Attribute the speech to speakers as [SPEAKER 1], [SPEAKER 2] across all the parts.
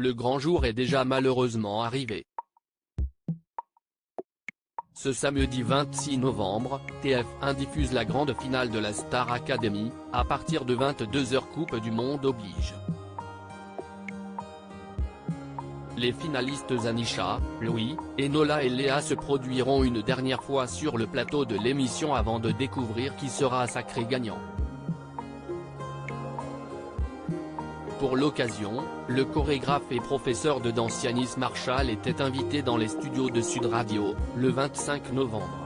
[SPEAKER 1] le grand jour est déjà malheureusement arrivé. Ce samedi 26 novembre, TF1 diffuse la grande finale de la Star Academy, à partir de 22h Coupe du Monde oblige. Les finalistes Anisha, Louis, Enola et Léa se produiront une dernière fois sur le plateau de l'émission avant de découvrir qui sera sacré gagnant. Pour l'occasion, le chorégraphe et professeur de danse Yanis Marshall était invité dans les studios de Sud Radio, le 25 novembre.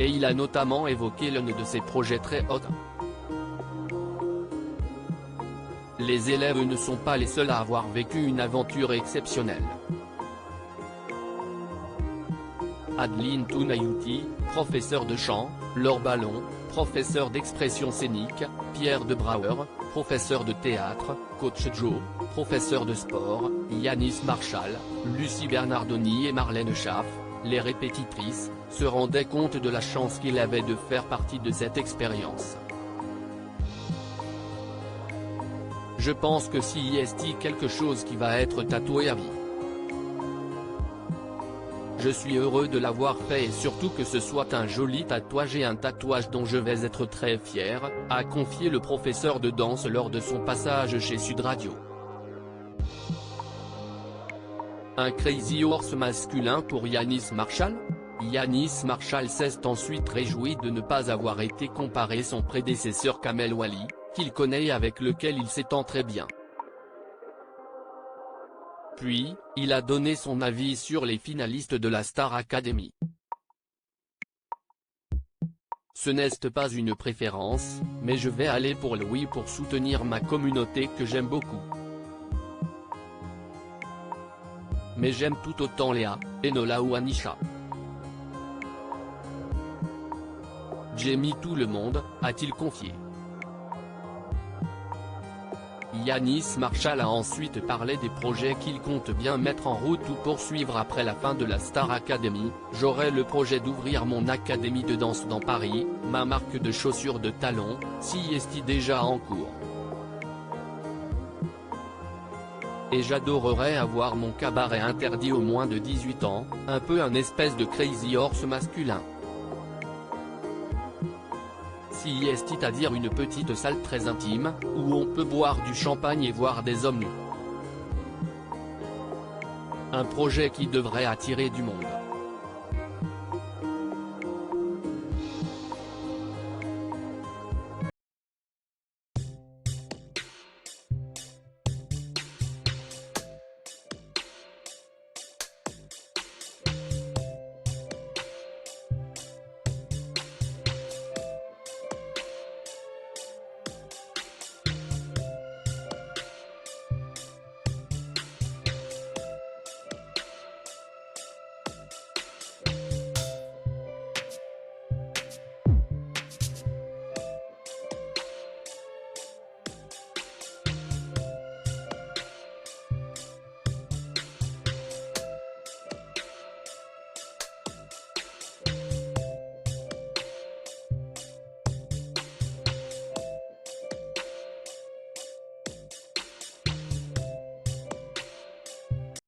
[SPEAKER 1] Et il a notamment évoqué l'un de ses projets très hauts. Les élèves ne sont pas les seuls à avoir vécu une aventure exceptionnelle. Adeline Tounayouti, professeur de chant, Laure Ballon, professeur d'expression scénique, Pierre de Brouwer, professeur de théâtre, Coach Joe, professeur de sport, Yanis Marshall, Lucie Bernardoni et Marlène Schaff, les répétitrices, se rendaient compte de la chance qu'il avait de faire partie de cette expérience. Je pense que si est quelque chose qui va être tatoué à vie. Je suis heureux de l'avoir fait et surtout que ce soit un joli tatouage et un tatouage dont je vais être très fier, a confié le professeur de danse lors de son passage chez Sud Radio. Un Crazy Horse masculin pour Yanis Marshall? Yanis Marshall s'est ensuite réjoui de ne pas avoir été comparé son prédécesseur Kamel Wally, qu'il connaît et avec lequel il s'entend très bien. Puis, il a donné son avis sur les finalistes de la Star Academy. Ce n'est pas une préférence, mais je vais aller pour Louis pour soutenir ma communauté que j'aime beaucoup. Mais j'aime tout autant Léa, Enola ou Anisha. J'ai mis tout le monde, a-t-il confié. Yanis Marshall a ensuite parlé des projets qu'il compte bien mettre en route ou poursuivre après la fin de la Star Academy. J'aurai le projet d'ouvrir mon académie de danse dans Paris, ma marque de chaussures de talons, si est déjà en cours. Et j'adorerais avoir mon cabaret interdit aux moins de 18 ans, un peu un espèce de Crazy Horse masculin. Si c'est-à-dire une petite salle très intime, où on peut boire du champagne et voir des hommes nus. Un projet qui devrait attirer du monde.